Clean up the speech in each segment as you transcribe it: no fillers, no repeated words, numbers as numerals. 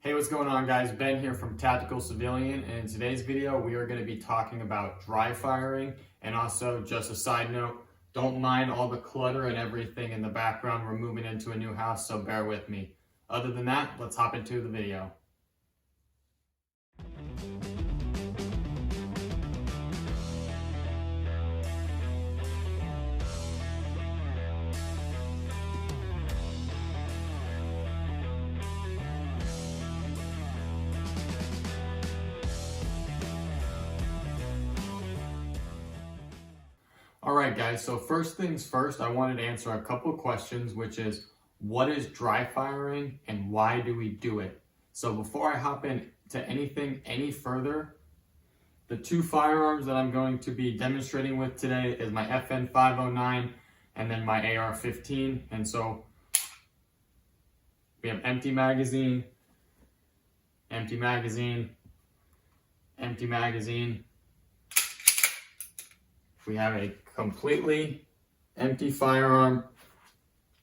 Hey, what's going on, guys? Ben here from Tactical Civilian, and in today's video we are going to be talking about dry firing. And also, just a side note, don't mind all the clutter and everything in the background. We're moving into a new house, so bear with me. Other than that, let's hop into the video. Alright guys, so first things first, I wanted to answer a couple of questions, which is, what is dry firing and why do we do it? So before I hop into anything any further, the two firearms that I'm going to be demonstrating with today is my FN 509 and then my AR-15. And so we have empty magazine, empty magazine, empty magazine. We have a completely empty firearm,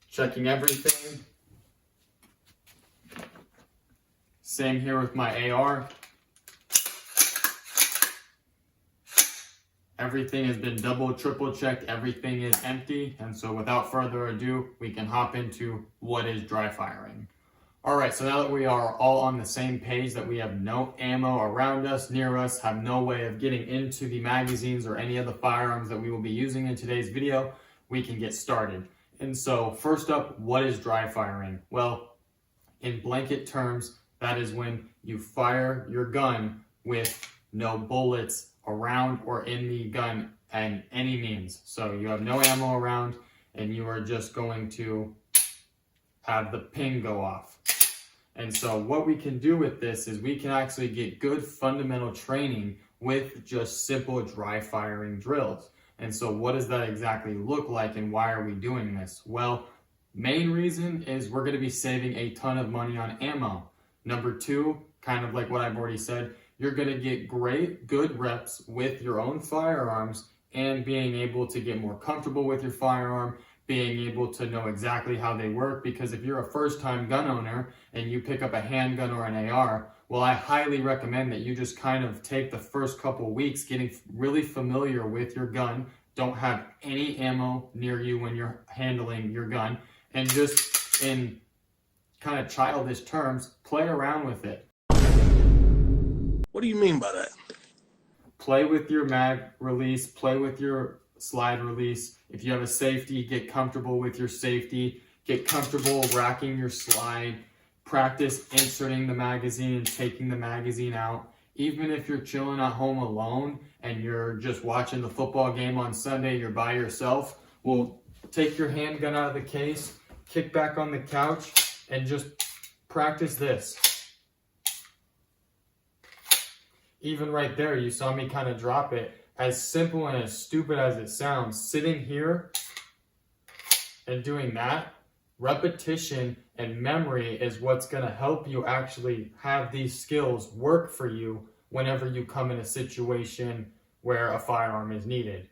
checking everything. Same here with my AR. Everything has been double, triple checked. Everything is empty. And so without further ado, we can hop into what is dry firing. All right, so now that we are all on the same page, that we have no ammo around us, near us, have no way of getting into the magazines or any of the firearms that we will be using in today's video, we can get started. And so first up, what is dry firing? Well, in blanket terms, that is when you fire your gun with no bullets around or in the gun in any means. So you have no ammo around and you are just going to have the ping go off. And so what we can do with this is we can actually get good fundamental training with just simple dry firing drills. And so what does that exactly look like and why are we doing this? Well, main reason is we're going to be saving a ton of money on ammo. Number two, kind of like what I've already said, you're going to get good reps with your own firearms and being able to get more comfortable with your firearm, being able to know exactly how they work. Because if you're a first-time gun owner and you pick up a handgun or an AR, well, I highly recommend that you just kind of take the first couple weeks getting really familiar with your gun. Don't have any ammo near you when you're handling your gun, and just in kind of childish terms, play around with it. What do you mean by that? Play with your mag release, play with your slide release. If you have a safety, get comfortable with your safety, get comfortable racking your slide, practice inserting the magazine and taking the magazine out. Even if you're chilling at home alone and you're just watching the football game on Sunday, you're by yourself, well, take your handgun out of the case, kick back on the couch, and just practice this. Even right there, you saw me kind of drop it. As simple and as stupid as it sounds, sitting here and doing that, repetition and memory is what's going to help you actually have these skills work for you whenever you come in a situation where a firearm is needed.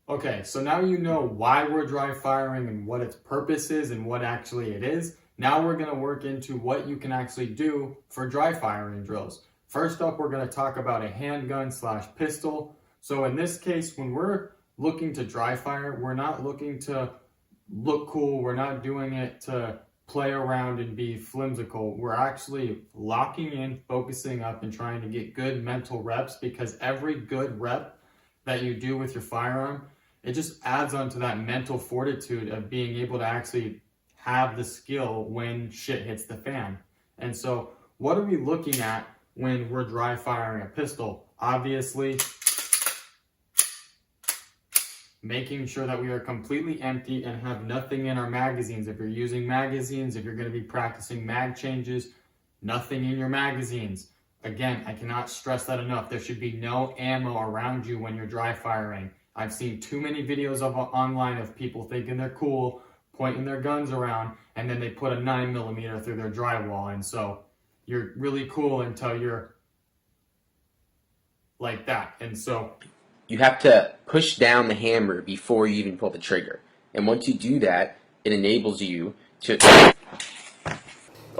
Okay, so now you know why we're dry firing and what its purpose is and what actually it is. Now we're going to work into what you can actually do for dry firing drills. First up, we're going to talk about a handgun / pistol. So in this case, when we're looking to dry fire, we're not looking to look cool. We're not doing it to play around and be flimsical. We're actually locking in, focusing up, and trying to get good mental reps, because every good rep that you do with your firearm, it just adds on to that mental fortitude of being able to actually have the skill when shit hits the fan. And so what are we looking at when we're dry firing a pistol? Obviously, making sure that we are completely empty and have nothing in our magazines. If you're using magazines, if you're going to be practicing mag changes, nothing in your magazines. Again, I cannot stress that enough. There should be no ammo around you when you're dry firing. I've seen too many videos online of people thinking they're cool, pointing their guns around, and then they put a 9mm through their drywall. And so you're really cool until you're like that. And so you have to push down the hammer before you even pull the trigger. And once you do that, it enables you to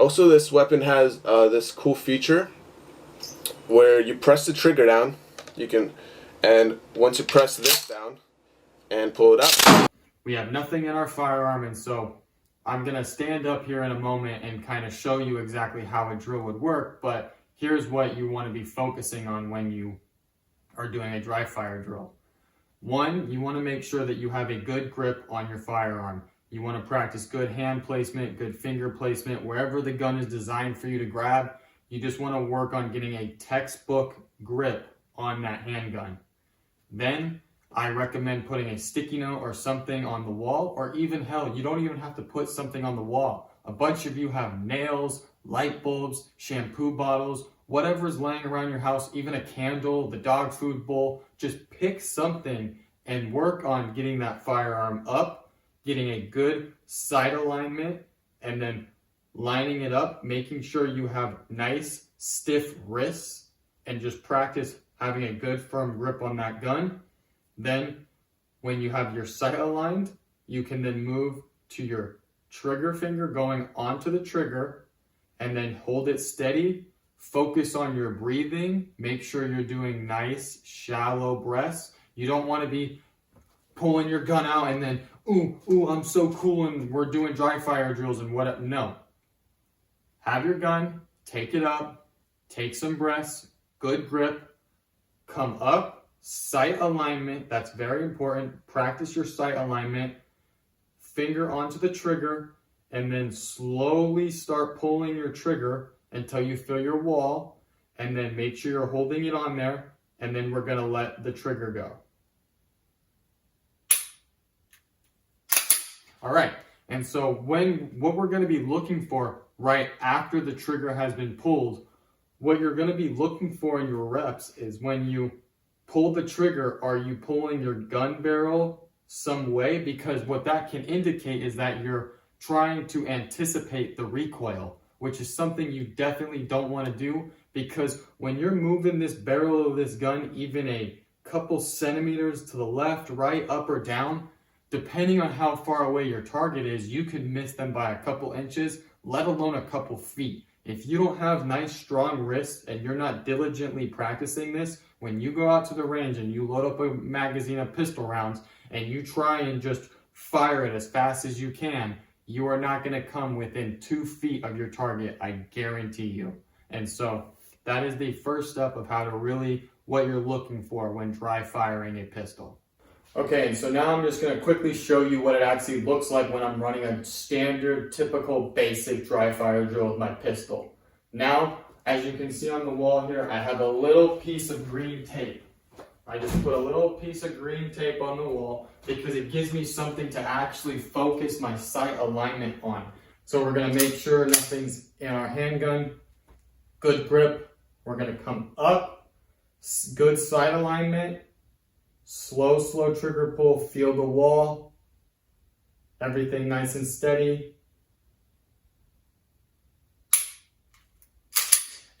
Also, this weapon has this cool feature where you press the trigger down. And once you press this down and pull it up, we have nothing in our firearm, and so I'm gonna stand up here in a moment and kind of show you exactly how a drill would work, but here's what you want to be focusing on when you are doing a dry fire drill. One, you want to make sure that you have a good grip on your firearm. You want to practice good hand placement, good finger placement, wherever the gun is designed for you to grab. You just want to work on getting a textbook grip on that handgun. Then I recommend putting a sticky note or something on the wall, or even hell, you don't even have to put something on the wall. A bunch of you have nails, light bulbs, shampoo bottles, whatever's laying around your house, even a candle, the dog food bowl. Just pick something and work on getting that firearm up, getting a good sight alignment, and then lining it up, making sure you have nice, stiff wrists, and just practice having a good, firm grip on that gun. Then, when you have your sight aligned, you can then move to your trigger finger going onto the trigger, and then hold it steady. Focus on your breathing. Make sure you're doing nice, shallow breaths. You don't want to be pulling your gun out and then, ooh, I'm so cool and we're doing dry fire drills and whatever. No. Have your gun, take it up, take some breaths, good grip, come up, sight alignment. That's very important. Practice your sight alignment. Finger onto the trigger, and then slowly start pulling your trigger until you feel your wall, and then make sure you're holding it on there, and then we're gonna let the trigger go. All right, and so what we're gonna be looking for right after the trigger has been pulled, what you're gonna be looking for in your reps is when you pull the trigger, are you pulling your gun barrel some way? Because what that can indicate is that you're trying to anticipate the recoil, which is something you definitely don't want to do, because when you're moving this barrel of this gun even a couple centimeters to the left, right, up, or down, depending on how far away your target is, you could miss them by a couple inches, let alone a couple feet. If you don't have nice, strong wrists and you're not diligently practicing this, when you go out to the range and you load up a magazine of pistol rounds and you try and just fire it as fast as you can, you are not going to come within 2 feet of your target, I guarantee you. And so that is the first step of how to really, what you're looking for when dry firing a pistol. Okay, and so now I'm just going to quickly show you what it actually looks like when I'm running a standard, typical, basic dry fire drill with my pistol. Now, as you can see on the wall here, I have a little piece of green tape. I just put a little piece of green tape on the wall because it gives me something to actually focus my sight alignment on. So we're going to make sure nothing's in our handgun. Good grip. We're going to come up. Good sight alignment. Slow trigger pull. Feel the wall. Everything nice and steady.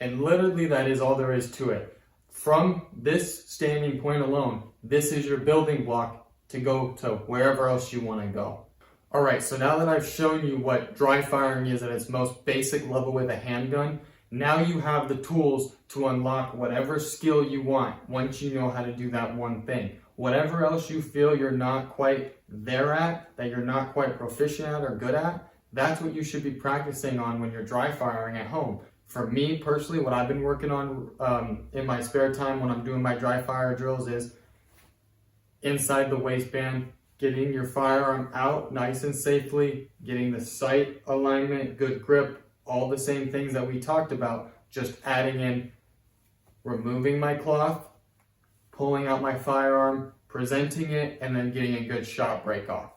And literally that is all there is to it. From this standing point alone, this is your building block to go to wherever else you want to go. All right, so now that I've shown you what dry firing is at its most basic level with a handgun, now you have the tools to unlock whatever skill you want once you know how to do that one thing. Whatever else you feel you're not quite there at, that you're not quite proficient at or good at, that's what you should be practicing on when you're dry firing at home. For me personally, what I've been working on in my spare time when I'm doing my dry fire drills is inside the waistband, getting your firearm out nice and safely, getting the sight alignment, good grip, all the same things that we talked about, just adding in removing my cloth, pulling out my firearm, presenting it, and then getting a good shot break off.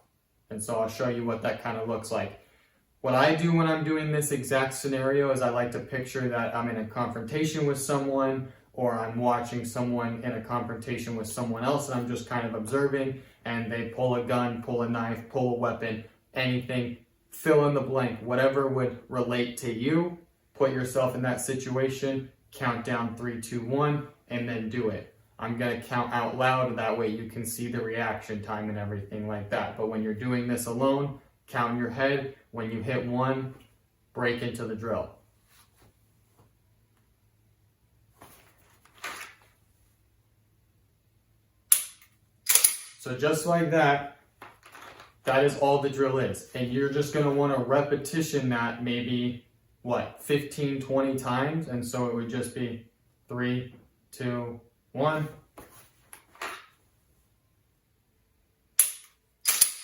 And so I'll show you what that kind of looks like. What I do when I'm doing this exact scenario is I like to picture that I'm in a confrontation with someone, or I'm watching someone in a confrontation with someone else and I'm just kind of observing, and they pull a gun, pull a knife, pull a weapon, anything, fill in the blank, whatever would relate to you. Put yourself in that situation, count down 3, 2, 1, and then do it. I'm going to count out loud, that way you can see the reaction time and everything like that. But when you're doing this alone, count in your head. When you hit 1, break into the drill. So just like that, that is all the drill is. And you're just going to want to repetition that maybe, 15, 20 times. And so it would just be 3, 2, 1.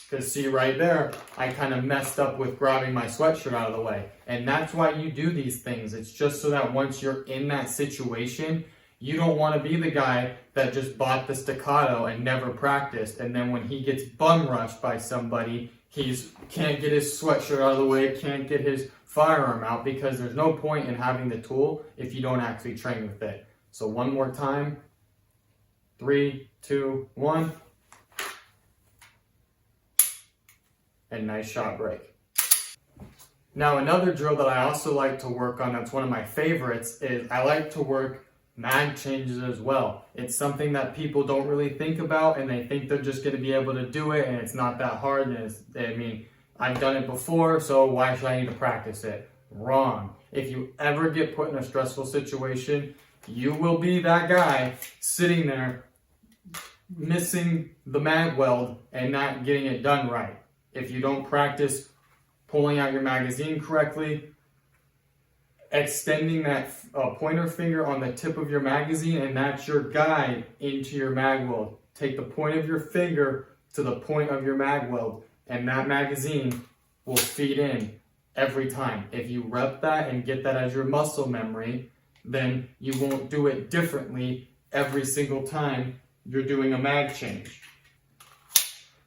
Because see right there, I kind of messed up with grabbing my sweatshirt out of the way. And that's why you do these things. It's just so that once you're in that situation, you don't want to be the guy that just bought the staccato and never practiced. And then when he gets bum rushed by somebody, can't get his sweatshirt out of the way, can't get his firearm out, because there's no point in having the tool if you don't actually train with it. So one more time. 3, 2, 1. And nice shot break. Now another drill that I also like to work on, that's one of my favorites, is I like to work mag changes as well. It's something that people don't really think about, and they think they're just going to be able to do it, and it's not that hard. And I've done it before, so why should I need to practice it? Wrong. If you ever get put in a stressful situation, you will be that guy sitting there missing the mag weld and not getting it done right. If you don't practice pulling out your magazine correctly, extending that pointer finger on the tip of your magazine, and that's your guide into your mag weld. Take the point of your finger to the point of your mag weld, and that magazine will feed in every time. If you rep that and get that as your muscle memory, then you won't do it differently every single time you're doing a mag change.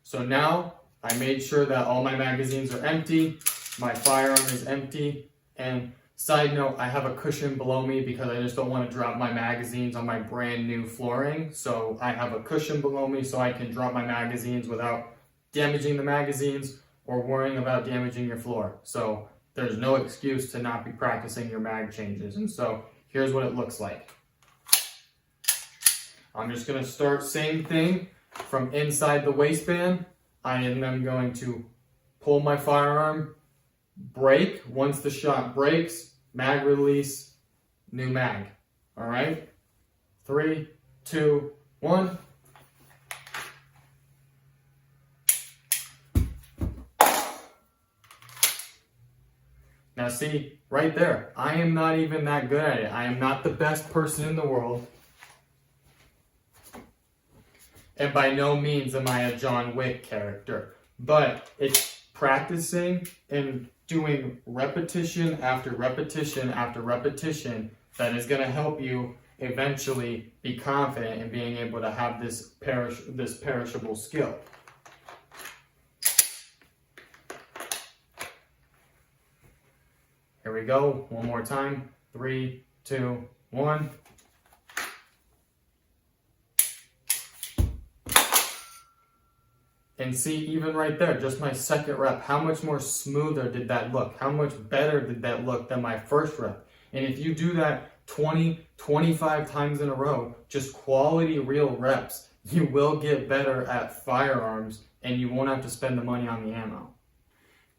So now I made sure that all my magazines are empty, my firearm is empty, and side note, I have a cushion below me because I just don't want to drop my magazines on my brand new flooring. So I have a cushion below me so I can drop my magazines without damaging the magazines or worrying about damaging your floor. So there's no excuse to not be practicing your mag changes. And so here's what it looks like. I'm just going to start same thing from inside the waistband. I am then going to pull my firearm, break. Once the shot breaks, mag release, new mag. All right? 3, 2, 1. Now see, right there, I am not even that good at it. I am not the best person in the world. And by no means am I a John Wick character. But it's practicing and doing repetition after repetition after repetition that is going to help you eventually be confident in being able to have this perishable skill. Here we go. One more time. 3, 2, 1. And see, even right there, just my second rep, how much more smoother did that look? How much better did that look than my first rep? And if you do that 20, 25 times in a row, just quality real reps, you will get better at firearms and you won't have to spend the money on the ammo.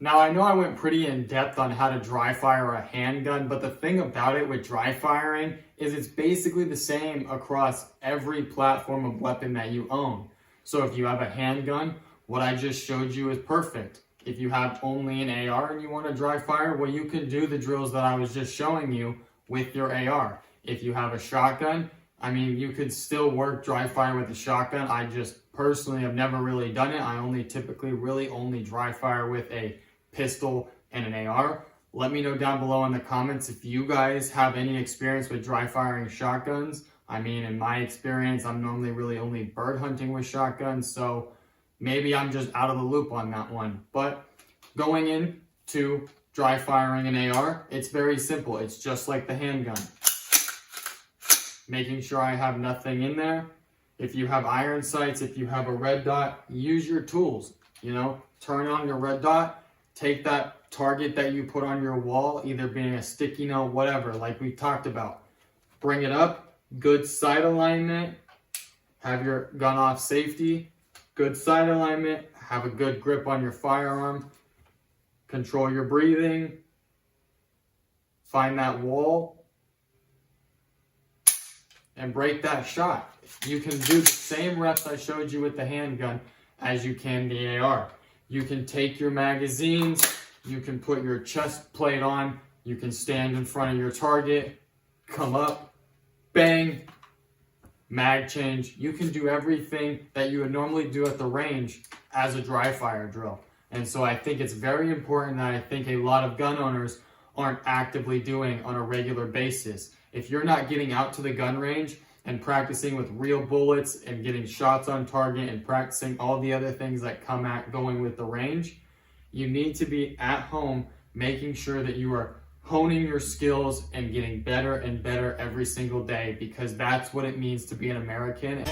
Now, I know I went pretty in depth on how to dry fire a handgun, but the thing about it with dry firing is it's basically the same across every platform of weapon that you own. So if you have a handgun, what I just showed you is perfect. If you have only an AR and you want to dry fire, well, you can do the drills that I was just showing you with your AR. If you have a shotgun, you could still work dry fire with a shotgun. I just personally have never really done it. I only typically really only dry fire with a pistol and an AR. Let me know down below in the comments if you guys have any experience with dry firing shotguns. In my experience, I'm normally really only bird hunting with shotguns, so maybe I'm just out of the loop on that one. But going into dry firing an AR, it's very simple. It's just like the handgun. Making sure I have nothing in there. If you have iron sights, if you have a red dot, use your tools. Turn on your red dot, take that target that you put on your wall, either being a sticky note, whatever, like we talked about. Bring it up. Good side alignment, have your gun off safety, good side alignment, have a good grip on your firearm, control your breathing, find that wall, and break that shot. You can do the same reps I showed you with the handgun as you can the AR. You can take your magazines, you can put your chest plate on, you can stand in front of your target, come up, bang, mag change. You can do everything that you would normally do at the range as a dry fire drill. And so I think it's very important that I think a lot of gun owners aren't actively doing on a regular basis. If you're not getting out to the gun range and practicing with real bullets and getting shots on target and practicing all the other things that come at going with the range, you need to be at home making sure that you are honing your skills and getting better and better every single day, because that's what it means to be an American.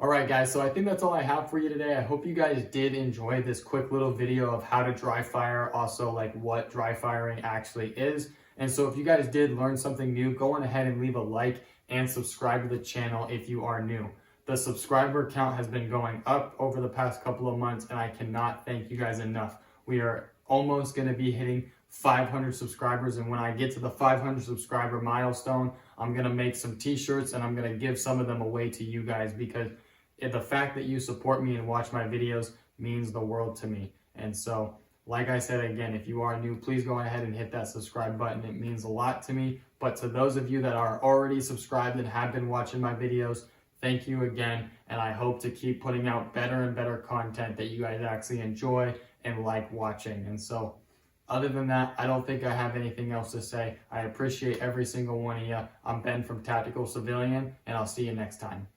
Alright guys, so I think that's all I have for you today. I hope you guys did enjoy this quick little video of how to dry fire, also like what dry firing actually is. And so if you guys did learn something new, go on ahead and leave a like and subscribe to the channel if you are new. The subscriber count has been going up over the past couple of months, and I cannot thank you guys enough. We are almost going to be hitting 500 subscribers, and when I get to the 500 subscriber milestone, I'm going to make some t-shirts and I'm going to give some of them away to you guys, because the fact that you support me and watch my videos means the world to me. And so, like I said again, if you are new, please go ahead and hit that subscribe button. It means a lot to me. But to those of you that are already subscribed and have been watching my videos, thank you again, and I hope to keep putting out better and better content that you guys actually enjoy and like watching. And so, other than that, I don't think I have anything else to say. I appreciate every single one of you. I'm Ben from Tactical Civilian, and I'll see you next time.